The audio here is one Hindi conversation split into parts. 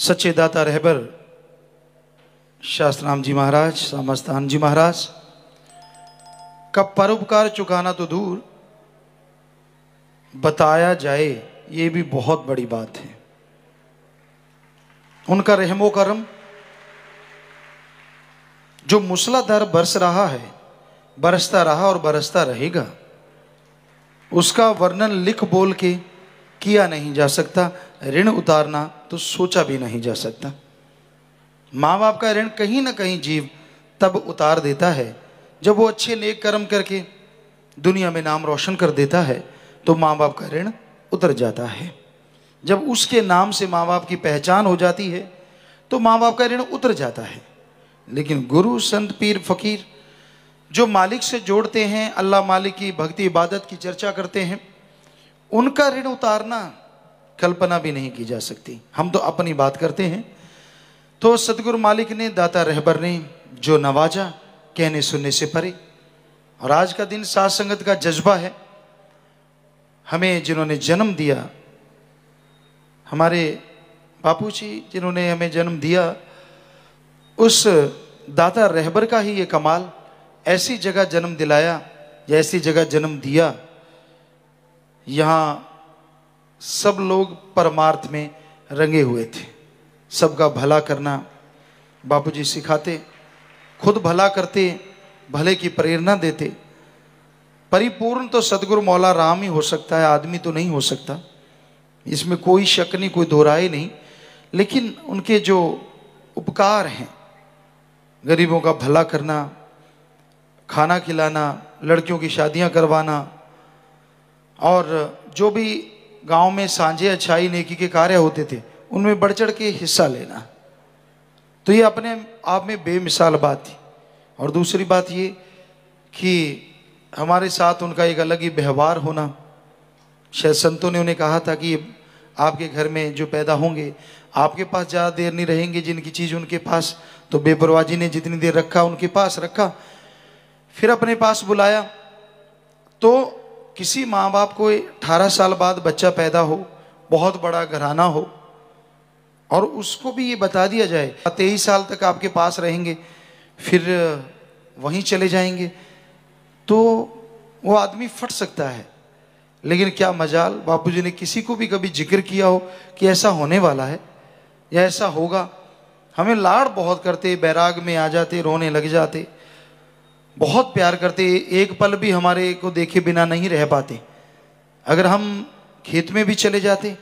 सच्चे दाता रहबर शास्त्राम जी महाराज, सामस्तान जी महाराज का परोपकार चुकाना तो दूर, बताया जाए ये भी बहुत बड़ी बात है। उनका रहमो करम जो मूसलाधार बरस रहा है, बरसता रहा और बरसता रहेगा, उसका वर्णन लिख बोल के किया नहीं जा सकता। ऋण उतारना तो सोचा भी नहीं जा सकता। माँ बाप का ऋण कहीं ना कहीं जीव तब उतार देता है जब वो अच्छे नेक कर्म करके दुनिया में नाम रोशन कर देता है, तो माँ बाप का ऋण उतर जाता है। जब उसके नाम से माँ बाप की पहचान हो जाती है तो माँ बाप का ऋण उतर जाता है। लेकिन गुरु संत पीर फकीर जो मालिक से जोड़ते हैं, अल्लाह मालिक की भक्ति इबादत की चर्चा करते हैं, उनका ऋण उतारना कल्पना भी नहीं की जा सकती। हम तो अपनी बात करते हैं। तो सतगुरु मालिक ने, दाता रहबर ने जो नवाजा, कहने सुनने से परे। और आज का दिन साथ संगत का जज्बा है। हमें जिन्होंने जन्म दिया, हमारे बापूजी जिन्होंने हमें जन्म दिया, उस दाता रहबर का ही ये कमाल, ऐसी जगह जन्म दिलाया या ऐसी जगह जन्म दिया, यहाँ सब लोग परमार्थ में रंगे हुए थे। सबका भला करना बापूजी सिखाते, खुद भला करते, भले की प्रेरणा देते। परिपूर्ण तो सदगुरु मौला राम ही हो सकता है, आदमी तो नहीं हो सकता, इसमें कोई शक नहीं, कोई दोहराए नहीं। लेकिन उनके जो उपकार हैं, गरीबों का भला करना, खाना खिलाना, लड़कियों की शादियां करवाना, और जो भी गांव में सांझे अच्छाई नेकी के कार्य होते थे उनमें बढ़ चढ़ के हिस्सा लेना, तो ये अपने आप में बेमिसाल बात थी। और दूसरी बात ये कि हमारे साथ उनका एक अलग ही व्यवहार होना। शायद संतों ने उन्हें कहा था कि आपके घर में जो पैदा होंगे आपके पास ज़्यादा देर नहीं रहेंगे, जिनकी चीज़ उनके पास, तो बेपरवाह जी ने जितनी देर रखा उनके पास रखा, फिर अपने पास बुलाया। तो किसी माँ बाप को 18 साल बाद बच्चा पैदा हो, बहुत बड़ा घराना हो, और उसको भी ये बता दिया जाए 23 साल तक आपके पास रहेंगे, फिर वहीं चले जाएंगे, तो वो आदमी फट सकता है। लेकिन क्या मजाल, बापूजी ने किसी को भी कभी जिक्र किया हो कि ऐसा होने वाला है या ऐसा होगा। हमें लाड़ बहुत करते, बैराग में आ जाते, रोने लग जाते, बहुत प्यार करते, एक पल भी हमारे को देखे बिना नहीं रह पाते। अगर हम खेत में भी चले जाते,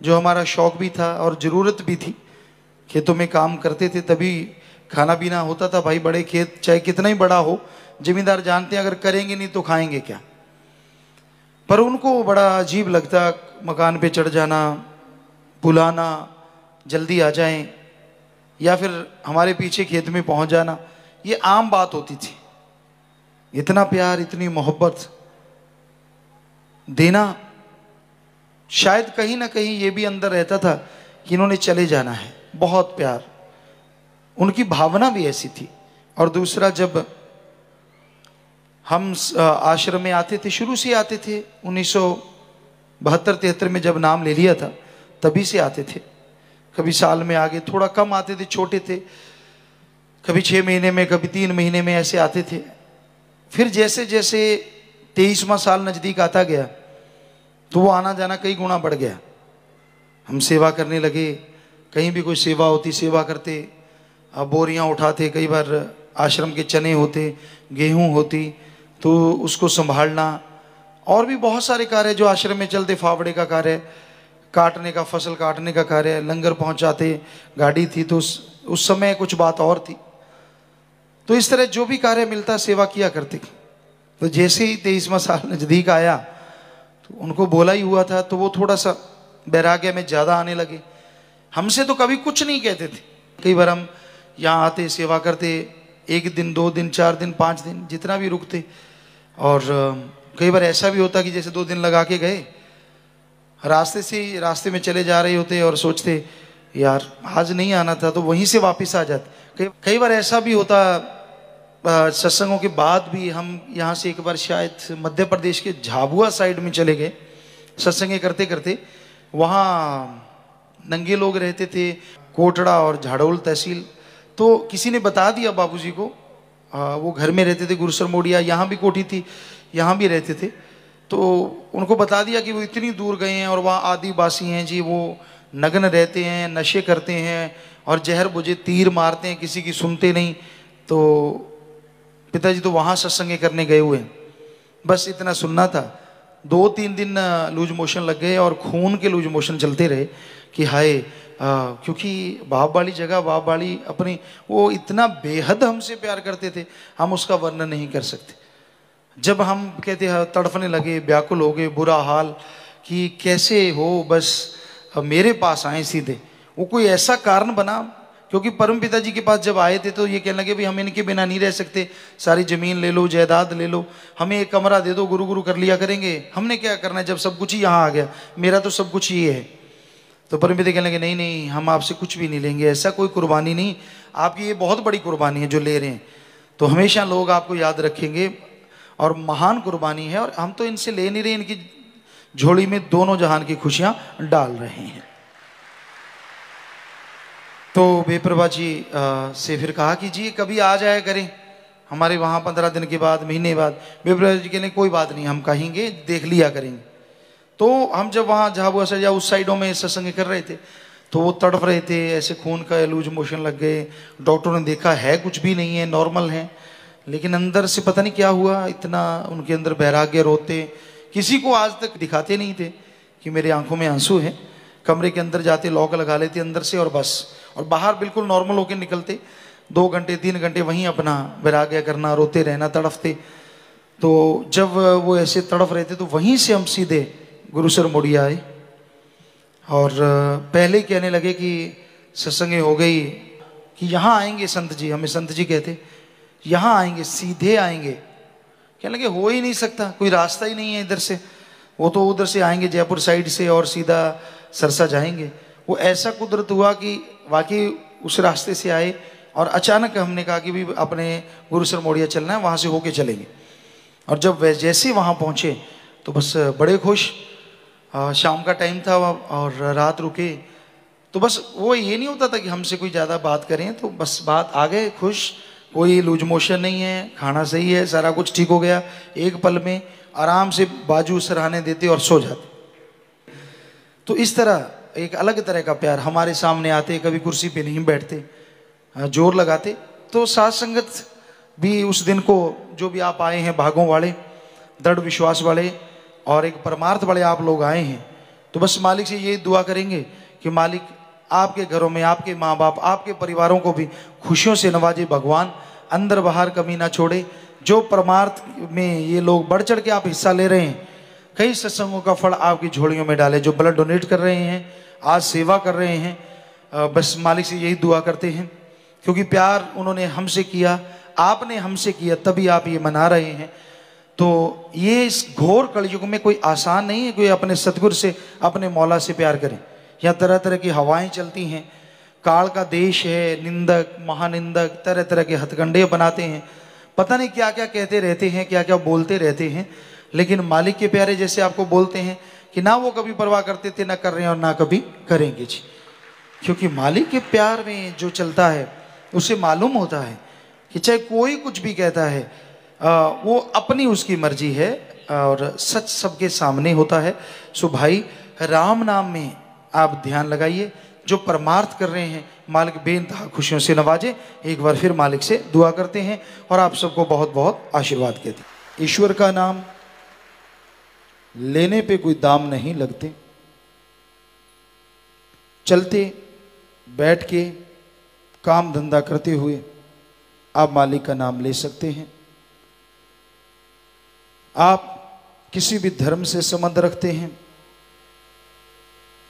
जो हमारा शौक भी था और ज़रूरत भी थी, खेतों में काम करते थे तभी खाना पीना होता था। भाई बड़े खेत चाहे कितना ही बड़ा हो, जिम्मेदार जानते हैं अगर करेंगे नहीं तो खाएंगे क्या। पर उनको बड़ा अजीब लगता, मकान पे चढ़ जाना, बुलाना, जल्दी आ जाएं, या फिर हमारे पीछे खेत में पहुंच जाना, ये आम बात होती थी। इतना प्यार, इतनी मोहब्बत देना, शायद कहीं ना कहीं ये भी अंदर रहता था कि इन्होंने चले जाना है। बहुत प्यार, उनकी भावना भी ऐसी थी। और दूसरा, जब हम आश्रम में आते थे, शुरू से आते थे, 1972-73 में जब नाम ले लिया था तभी से आते थे। कभी साल में आगे, थोड़ा कम आते थे, छोटे थे, कभी 6 महीने में, कभी 3 महीने में ऐसे आते थे। फिर जैसे जैसे 23वां साल नज़दीक आता गया तो वो आना जाना कई गुना बढ़ गया। हम सेवा करने लगे, कहीं भी कोई सेवा होती सेवा करते, बोरियां उठाते, कई बार आश्रम के चने होते, गेहूं होती तो उसको संभालना, और भी बहुत सारे कार्य जो आश्रम में चलते, फावड़े का कार्य, काटने का, फसल काटने का कार्य, लंगर पहुंचाते, गाड़ी थी तो उस समय कुछ बात और थी। तो इस तरह जो भी कार्य मिलता सेवा किया करते। तो जैसे ही 23वां साल नज़दीक आया तो उनको बोला ही हुआ था, तो वो थोड़ा सा बैराग्य में ज़्यादा आने लगे। हमसे तो कभी कुछ नहीं कहते थे। कई बार हम यहाँ आते, सेवा करते, 1 दिन, 2 दिन, 4 दिन, 5 दिन, जितना भी रुकते। और कई बार ऐसा भी होता कि जैसे 2 दिन लगा के गए, रास्ते में चले जा रहे होते और सोचते यार आज नहीं आना था, तो वहीं से वापस आ जाते। कई बार ऐसा भी होता, सत्संगों के बाद भी हम यहाँ से एक बार शायद मध्य प्रदेश के झाबुआ साइड में चले गए सत्संग करते करते। वहाँ नंगे लोग रहते थे, कोटड़ा और झाड़ोल तहसील। तो किसी ने बता दिया बाबूजी को, वो घर में रहते थे गुरुसर मोडिया, यहाँ भी कोठी थी, यहाँ भी रहते थे। तो उनको बता दिया कि वो इतनी दूर गए हैं और वहाँ आदिवासी हैं जी, वो नग्न रहते हैं, नशे करते हैं और जहर बुझे तीर मारते हैं, किसी की सुनते नहीं। तो पिताजी तो वहाँ सत्संग करने गए हुए हैं। बस इतना सुनना था। 2-3 दिन लूज मोशन लग गए और खून के लूज मोशन चलते रहे कि हाय, क्योंकि बाप वाली जगह, बाप वाली अपनी, वो इतना बेहद हमसे प्यार करते थे, हम उसका वर्णन नहीं कर सकते। जब हम कहते हैं तड़फने लगे, व्याकुल हो गए, बुरा हाल कि कैसे हो, बस मेरे पास आए सीधे। वो कोई ऐसा कारण बना, क्योंकि परम पिताजी के पास जब आए थे तो ये कहने लगे भी हम इनके बिना नहीं रह सकते, सारी जमीन ले लो, जायदाद ले लो, हमें एक कमरा दे दो, गुरु गुरु कर लिया करेंगे। हमने क्या करना है जब सब कुछ ही यहाँ आ गया, मेरा तो सब कुछ ये है। तो परम पिता कहने लगे नहीं नहीं, हम आपसे कुछ भी नहीं लेंगे, ऐसा कोई कुर्बानी नहीं, आपकी ये बहुत बड़ी कुर्बानी है जो ले रहे हैं, तो हमेशा लोग आपको याद रखेंगे और महान कुर्बानी है, और हम तो इनसे ले नहीं रहे, इनकी झोली में दोनों जहान की खुशियां डाल रहे हैं। तो बेप्रभा जी से फिर कहा कि जी कभी आ जाया करें हमारे वहाँ 15 दिन के बाद, महीने बाद। बेप्रभा जी कहने कोई बात नहीं, हम कहेंगे, देख लिया करेंगे। तो हम जब वहाँ झाबुआ से या उस साइडों में सत्संग कर रहे थे तो वो तड़प रहे थे, ऐसे खून का लूज मोशन लग गए। डॉक्टरों ने देखा है कुछ भी नहीं है, नॉर्मल है, लेकिन अंदर से पता नहीं क्या हुआ, इतना उनके अंदर वैराग्य, रोते, किसी को आज तक दिखाते नहीं थे कि मेरी आंखों में आंसू है। कमरे के अंदर जाते, लॉक लगा लेते अंदर से और बस, और बाहर बिल्कुल नॉर्मल होकर निकलते। 2 घंटे 3 घंटे वहीं अपना वैराग्य करना, रोते रहना, तड़फते। तो जब वो ऐसे तड़फ रहे थे तो वहीं से हम सीधे गुरुसर मोडिया आए और पहले ही कहने लगे कि सत्संग हो गई कि यहाँ आएंगे संत जी, हमें संत जी कहते, यहाँ आएंगे, सीधे आएंगे। कहने लगे हो ही नहीं सकता, कोई रास्ता ही नहीं है इधर से, वो तो उधर से आएंगे जयपुर साइड से और सीधा सरसा जाएंगे। वो ऐसा कुदरत हुआ कि वाकई उस रास्ते से आए और अचानक हमने कहा कि भी अपने गुरुसर मोडिया चलना है, वहाँ से होके चलेंगे। और जब जैसे वहाँ पहुँचे तो बस बड़े खुश, शाम का टाइम था और रात रुके। तो बस वो ये नहीं होता था कि हमसे कोई ज़्यादा बात करें, तो बस बात आ गए, खुश, कोई लूज मोशन नहीं है, खाना सही है, सारा कुछ ठीक हो गया। एक पल में आराम से बाजू सराहने देते और सो जाते। तो इस तरह एक अलग तरह का प्यार, हमारे सामने आते, कभी कुर्सी पे नहीं बैठते, जोर लगाते। तो साथ संगत भी उस दिन को, जो भी आप आए हैं, भागों वाले, दृढ़ विश्वास वाले और एक परमार्थ वाले आप लोग आए हैं, तो बस मालिक से यही दुआ करेंगे कि मालिक आपके घरों में, आपके माँ बाप, आपके परिवारों को भी खुशियों से नवाजे भगवान, अंदर बाहर कमी ना छोड़े। जो परमार्थ में ये लोग बढ़ चढ़ के आप हिस्सा ले रहे हैं, कई सत्संगों का फल आपकी झोलियों में डाले। जो ब्लड डोनेट कर रहे हैं, आज सेवा कर रहे हैं, बस मालिक से यही दुआ करते हैं, क्योंकि प्यार उन्होंने हमसे किया, आपने हमसे किया, तभी आप ये मना रहे हैं। तो ये इस घोर कलयुग में कोई आसान नहीं है कोई अपने सतगुरु से, अपने मौला से प्यार करें। यहाँ तरह तरह की हवाएं चलती हैं, काल का देश है, निंदक, महानिंदक तरह तरह के हथकंडे बनाते हैं, पता नहीं क्या क्या कहते रहते हैं, क्या क्या बोलते रहते हैं। लेकिन मालिक के प्यारे जैसे आपको बोलते हैं कि ना वो कभी परवाह करते थे, ना कर रहे हैं और ना कभी करेंगे जी। क्योंकि मालिक के प्यार में जो चलता है उसे मालूम होता है कि चाहे कोई कुछ भी कहता है, वो अपनी उसकी मर्जी है और सच सबके सामने होता है। सो भाई, राम नाम में आप ध्यान लगाइए, जो परमार्थ कर रहे हैं मालिक बेइंतहा खुशियों से नवाजे। एक बार फिर मालिक से दुआ करते हैं और आप सबको बहुत बहुत आशीर्वाद देते हैं। ईश्वर का नाम लेने पे कोई दाम नहीं लगते, चलते बैठ के काम धंधा करते हुए आप मालिक का नाम ले सकते हैं। आप किसी भी धर्म से संबंध रखते हैं,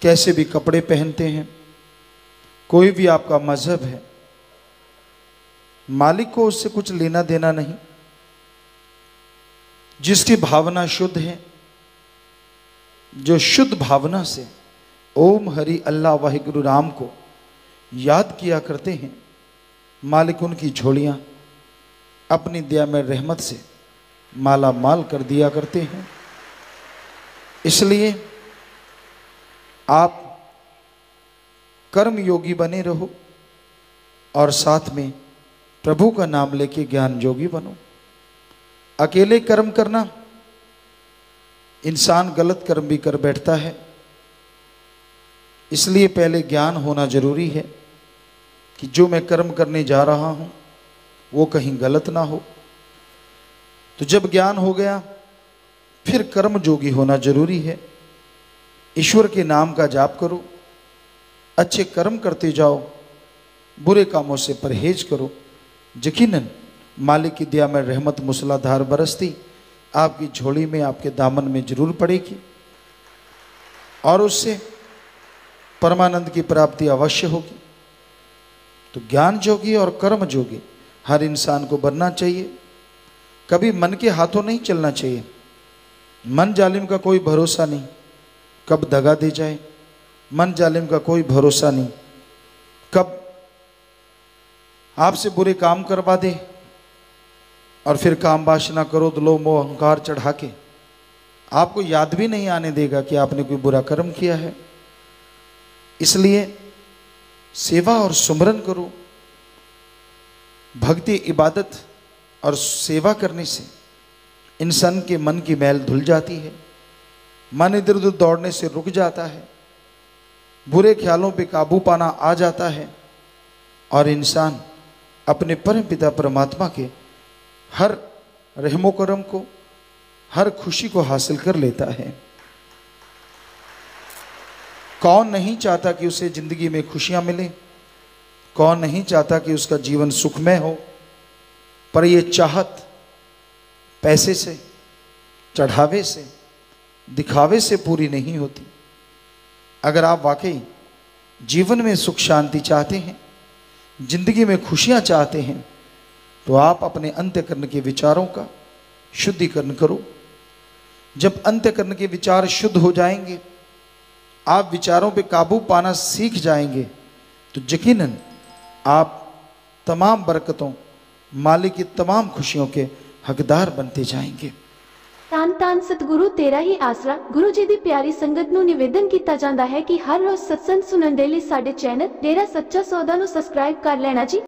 कैसे भी कपड़े पहनते हैं, कोई भी आपका मजहब है, मालिक को उससे कुछ लेना देना नहीं। जिसकी भावना शुद्ध है, जो शुद्ध भावना से ओम हरि अल्लाह वाहिगुरु राम को याद किया करते हैं, मालिक उनकी झोलियां अपनी दया में रहमत से माला माल कर दिया करते हैं। इसलिए आप कर्म योगी बने रहो और साथ में प्रभु का नाम लेके ज्ञान योगी बनो। अकेले कर्म करना, इंसान गलत कर्म भी कर बैठता है, इसलिए पहले ज्ञान होना जरूरी है कि जो मैं कर्म करने जा रहा हूं वो कहीं गलत ना हो। तो जब ज्ञान हो गया फिर कर्म योगी होना जरूरी है। ईश्वर के नाम का जाप करो, अच्छे कर्म करते जाओ, बुरे कामों से परहेज करो। यकीनन मालिक की दया में रहमत मूसलाधार बरसती आपकी झोली में, आपके दामन में जरूर पड़ेगी और उससे परमानंद की प्राप्ति अवश्य होगी। तो ज्ञान जोगी और कर्म जोगी हर इंसान को बनना चाहिए। कभी मन के हाथों नहीं चलना चाहिए। मन जालिम का कोई भरोसा नहीं, कब दगा दे जाए। मन जालिम का कोई भरोसा नहीं, कब आपसे बुरे काम करवा दे और फिर काम वासना करो तो लो मोह अहंकार चढ़ा के आपको याद भी नहीं आने देगा कि आपने कोई बुरा कर्म किया है। इसलिए सेवा और सुमरन करो। भक्ति, इबादत और सेवा करने से इंसान के मन की मैल धुल जाती है, मन इधर उधर दौड़ने से रुक जाता है, बुरे ख्यालों पे काबू पाना आ जाता है और इंसान अपने परम पिता परमात्मा के हर रहमो करम को, हर खुशी को हासिल कर लेता है। कौन नहीं चाहता कि उसे जिंदगी में खुशियां मिले, कौन नहीं चाहता कि उसका जीवन सुखमय हो। पर यह चाहत पैसे से, चढ़ावे से, दिखावे से पूरी नहीं होती। अगर आप वाकई जीवन में सुख शांति चाहते हैं, जिंदगी में खुशियां चाहते हैं, तो आप अपने अंतःकरण के विचारों का शुद्धिकरण करो। जब अंतःकरण के विचार शुद्ध हो जाएंगे, आप विचारों पे काबू पाना सीख जाएंगे, तो यकीनन आप तमाम बरकतों, मालिक की तमाम खुशियों के हकदार बनते जाएंगे। ਧੰਨ ਧੰਨ ਸਤਿਗੁਰੂ ਤੇਰਾ ਹੀ ਆਸਰਾ। ਗੁਰੂ ਜੀ ਦੀ ਪਿਆਰੀ ਸੰਗਤ ਨੂੰ ਨਿਵੇਦਨ ਕੀਤਾ ਜਾਂਦਾ ਹੈ ਕਿ ਹਰ ਰੋਜ਼ ਸਤਸੰਗ ਸੁਣਨ ਦੇ ਲਈ ਸਾਡੇ ਚੈਨਲ ਡੇਰਾ ਸੱਚਾ ਸੌਦਾ ਨੂੰ ਸਬਸਕ੍ਰਾਈਬ ਕਰ ਲੈਣਾ ਜੀ।